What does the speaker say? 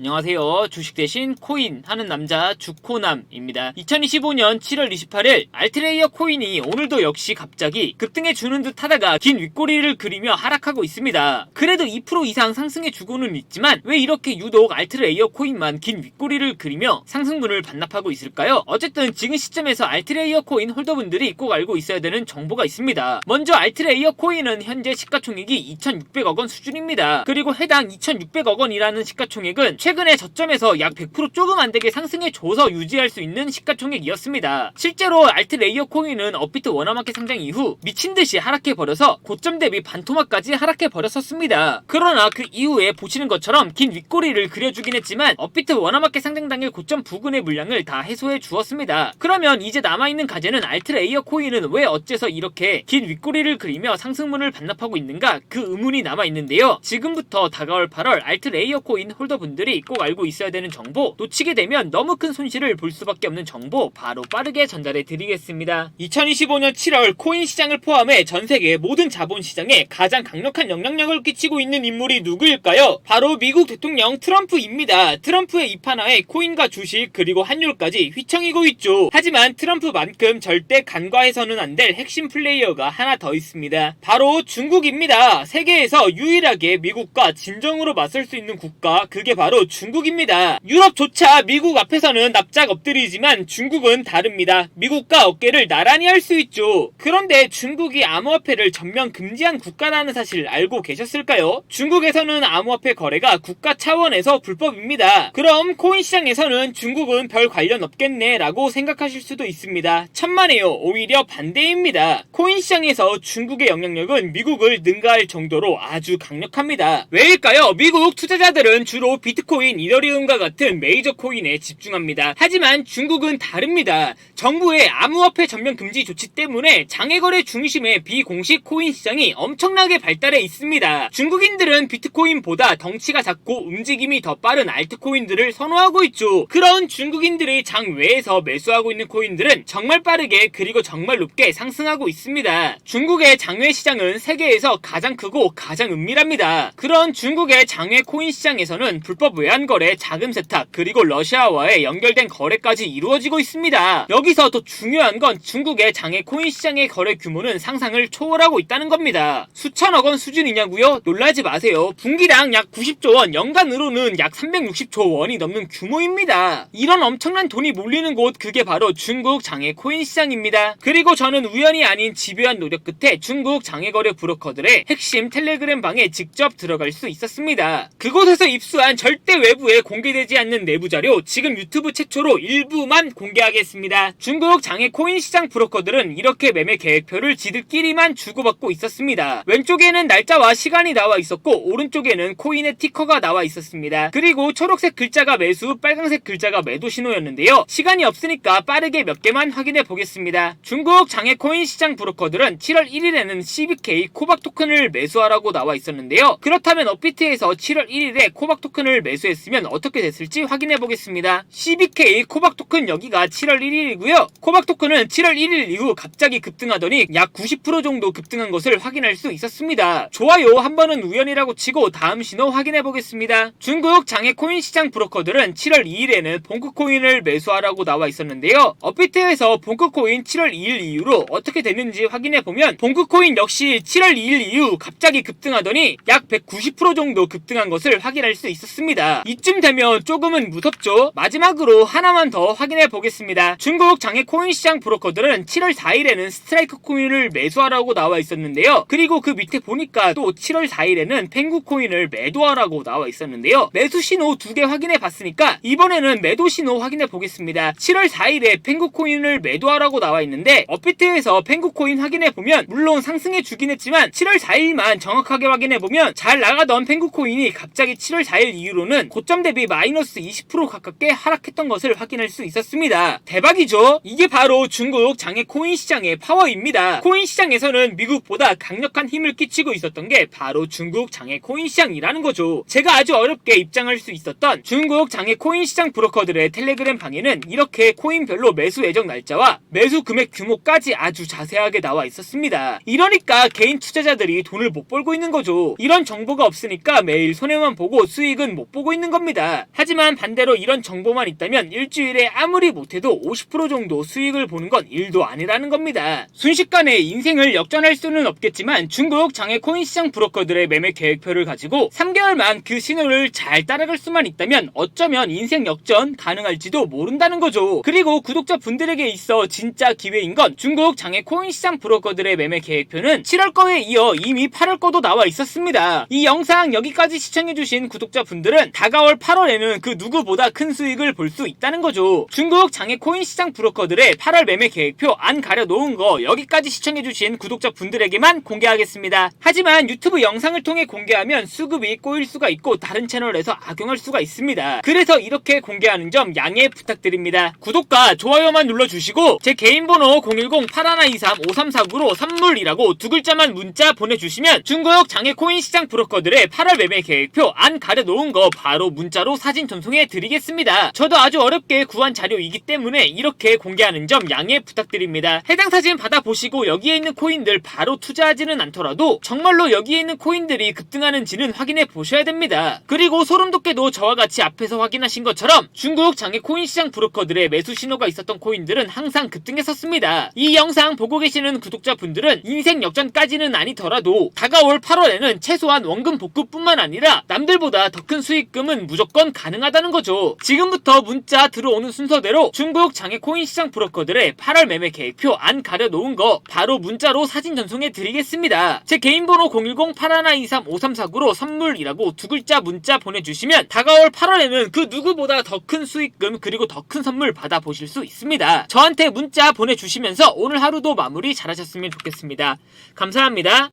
안녕하세요. 주식 대신 코인 하는 남자 주코남입니다. 2025년 7월 28일 알트레이어 코인이 오늘도 역시 갑자기 급등해 주는 듯 하다가 긴 윗꼬리를 그리며 하락하고 있습니다. 그래도 2% 이상 상승해 주고는 있지만 왜 이렇게 유독 알트레이어 코인만 긴 윗꼬리를 그리며 상승분을 반납하고 있을까요? 어쨌든 지금 시점에서 알트레이어 코인 홀더분들이 꼭 알고 있어야 되는 정보가 있습니다. 먼저 알트레이어 코인은 현재 시가총액이 2,600억 원 수준입니다. 그리고 해당 2,600억 원이라는 시가총액은 최근에 저점에서 약 100% 조금 안되게 상승해줘서 유지할 수 있는 시가총액이었습니다. 실제로 알트레이어 코인은 업비트 워너마켓 상장 이후 미친듯이 하락해버려서 고점 대비 반토막까지 하락해버렸었습니다. 그러나 그 이후에 보시는 것처럼 긴 윗꼬리를 그려주긴 했지만 업비트 워너마켓 상장 당일 고점 부근의 물량을 다 해소해 주었습니다. 그러면 이제 남아있는 과제는 알트레이어 코인은 왜 어째서 이렇게 긴 윗꼬리를 그리며 상승분을 반납하고 있는가, 그 의문이 남아있는데요. 지금부터 다가올 8월 알트레이어 코인 홀더분들이 꼭 알고 있어야 되는 정보, 놓치게 되면 너무 큰 손실을 볼 수밖에 없는 정보 바로 빠르게 전달해 드리겠습니다. 2025년 7월 코인 시장을 포함해 전 세계 모든 자본 시장에 가장 강력한 영향력을 끼치고 있는 인물이 누구일까요? 바로 미국 대통령 트럼프입니다. 트럼프의 입하나에 코인과 주식 그리고 환율까지 휘청이고 있죠. 하지만 트럼프만큼 절대 간과해서는 안 될 핵심 플레이어가 하나 더 있습니다. 바로 중국입니다. 세계에서 유일하게 미국과 진정으로 맞설 수 있는 국가, 그게 바로 중국입니다. 유럽조차 미국 앞에서는 납작 엎드리지만 중국은 다릅니다. 미국과 어깨를 나란히 할 수 있죠. 그런데 중국이 암호화폐를 전면 금지한 국가라는 사실 알고 계셨을까요? 중국에서는 암호화폐 거래가 국가 차원에서 불법입니다. 그럼 코인 시장에서는 중국은 별 관련 없겠네 라고 생각하실 수도 있습니다. 천만에요. 오히려 반대입니다. 코인 시장에서 중국의 영향력은 미국을 능가할 정도로 아주 강력합니다. 왜일까요? 미국 투자자들은 주로 비트코인, 이더리움과 같은 메이저 코인에 집중합니다. 하지만 중국은 다릅니다. 정부의 암호화폐 전면 금지 조치 때문에 장외거래 중심의 비공식 코인 시장이 엄청나게 발달해 있습니다. 중국인들은 비트코인보다 덩치가 작고 움직임이 더 빠른 알트코인들을 선호하고 있죠. 그런 중국인들이 장외에서 매수하고 있는 코인들은 정말 빠르게 그리고 정말 높게 상승하고 있습니다. 중국의 장외 시장은 세계에서 가장 크고 가장 은밀합니다. 그런 중국의 장외 코인 시장에서는 불법 외환거래, 자금 세탁, 그리고 러시아와의 연결된 거래까지 이루어지고 있습니다. 여기서 더 중요한 건 중국의 장외 코인 시장의 거래 규모는 상상을 초월하고 있다는 겁니다. 수천억 원 수준이냐고요? 놀라지 마세요. 분기당 약 90조 원, 연간으로는 약 360조 원이 넘는 규모입니다. 이런 엄청난 돈이 몰리는 곳, 그게 바로 중국 장외 코인 시장입니다. 그리고 저는 우연이 아닌 집요한 노력 끝에 중국 장외거래 브로커들의 핵심 텔레그램 방에 직접 들어갈 수 있었습니다. 그곳에서 입수한 절대 외부에 공개되지 않는 내부 자료, 지금 유튜브 최초로 일부만 공개하겠습니다. 중국 장외 코인 시장 브로커들은 이렇게 매매 계획표를 지들끼리만 주고받고 있었습니다. 왼쪽에는 날짜와 시간이 나와 있었고 오른쪽에는 코인의 티커가 나와 있었습니다. 그리고 초록색 글자가 매수, 빨간색 글자가 매도 신호였는데요. 시간이 없으니까 빠르게 몇 개만 확인해 보겠습니다. 중국 장외 코인 시장 브로커들은 7월 1일에는 CBK 코박 토큰을 매수하라고 나와 있었는데요. 그렇다면 업비트에서 7월 1일에 코박 토큰을 매수했으면 어떻게 됐을지 확인해 보겠습니다. CBK 코박 토큰 여기가 7월 1일이고요. 코박 토큰은 7월 1일 이후 갑자기 급등하더니 약 90% 정도 급등한 것을 확인할 수 있었습니다. 좋아요. 한 번은 우연이라고 치고 다음 신호 확인해 보겠습니다. 중국 장외 코인 시장 브로커들은 7월 2일에는 봉크코인을 매수하라고 나와 있었는데요. 업비트에서 봉크코인 7월 2일 이후로 어떻게 됐는지 확인해 보면 봉크코인 역시 7월 2일 이후 갑자기 급등하더니 약 190% 정도 급등한 것을 확인할 수 있었습니다. 이쯤 되면 조금은 무섭죠? 마지막으로 하나만 더 확인해 보겠습니다. 중국 장외 코인 시장 브로커들은 7월 4일에는 스트라이크 코인을 매수하라고 나와 있었는데요. 그리고 그 밑에 보니까 또 7월 4일에는 펭구 코인을 매도하라고 나와 있었는데요. 매수 신호 2개 확인해 봤으니까 이번에는 매도 신호 확인해 보겠습니다. 7월 4일에 펭구 코인을 매도하라고 나와 있는데 업비트에서 펭구 코인 확인해 보면 물론 상승해 주긴 했지만 7월 4일만 정확하게 확인해 보면 잘 나가던 펭구 코인이 갑자기 7월 4일 이후로는 고점 대비 마이너스 20% 가깝게 하락했던 것을 확인할 수 있었습니다. 대박이죠? 이게 바로 중국 장외 코인 시장의 파워입니다. 코인 시장에서는 미국보다 강력한 힘을 끼치고 있었던 게 바로 중국 장외 코인 시장이라는 거죠. 제가 아주 어렵게 입장할 수 있었던 중국 장외 코인 시장 브로커들의 텔레그램 방에는 이렇게 코인별로 매수 예정 날짜와 매수 금액 규모까지 아주 자세하게 나와 있었습니다. 이러니까 개인 투자자들이 돈을 못 벌고 있는 거죠. 이런 정보가 없으니까 매일 손해만 보고 수익은 못 보고 나오고 있는 겁니다. 하지만 반대로 이런 정보만 있다면 일주일에 아무리 못해도 50% 정도 수익을 보는 건 일도 아니라는 겁니다. 순식간에 인생을 역전할 수는 없겠지만 중국 장외 코인 시장 브로커들의 매매 계획표를 가지고 3개월만 그 신호를 잘 따라갈 수만 있다면 어쩌면 인생 역전 가능할지도 모른다는 거죠. 그리고 구독자분들에게 있어 진짜 기회인 건 중국 장외 코인 시장 브로커들의 매매 계획표는 7월 거에 이어 이미 8월 거도 나와 있었습니다. 이 영상 여기까지 시청해주신 구독자분들은 다가올 8월에는 그 누구보다 큰 수익을 볼 수 있다는 거죠. 중국 장외 코인 시장 브로커들의 8월 매매 계획표 안 가려놓은 거 여기까지 시청해주신 구독자분들에게만 공개하겠습니다. 하지만 유튜브 영상을 통해 공개하면 수급이 꼬일 수가 있고 다른 채널에서 악용할 수가 있습니다. 그래서 이렇게 공개하는 점 양해 부탁드립니다. 구독과 좋아요만 눌러주시고 제 개인 번호 010-8123-5349로 선물이라고 두 글자만 문자 보내주시면 중국 장외 코인 시장 브로커들의 8월 매매 계획표 안 가려놓은 거 바로 문자로 사진 전송해 드리겠습니다. 저도 아주 어렵게 구한 자료이기 때문에 이렇게 공개하는 점 양해 부탁드립니다. 해당 사진 받아보시고 여기에 있는 코인들 바로 투자하지는 않더라도 정말로 여기에 있는 코인들이 급등하는지는 확인해 보셔야 됩니다. 그리고 소름 돋게도 저와 같이 앞에서 확인하신 것처럼 중국 장외 코인 시장 브로커들의 매수 신호가 있었던 코인들은 항상 급등했었습니다. 이 영상 보고 계시는 구독자분들은 인생 역전까지는 아니더라도 다가올 8월에는 최소한 원금 복구뿐만 아니라 남들보다 더 큰 수익금은 무조건 가능하다는 거죠. 지금부터 문자 들어오는 순서대로 중국 장외 코인 시장 브로커들의 8월 매매 계획표 안 가려놓은 거 바로 문자로 사진 전송해 드리겠습니다. 제 개인 번호 010-8123-5349로 선물이라고 두 글자 문자 보내주시면 다가올 8월에는 그 누구보다 더 큰 수익금 그리고 더 큰 선물 받아보실 수 있습니다. 저한테 문자 보내주시면서 오늘 하루도 마무리 잘하셨으면 좋겠습니다. 감사합니다.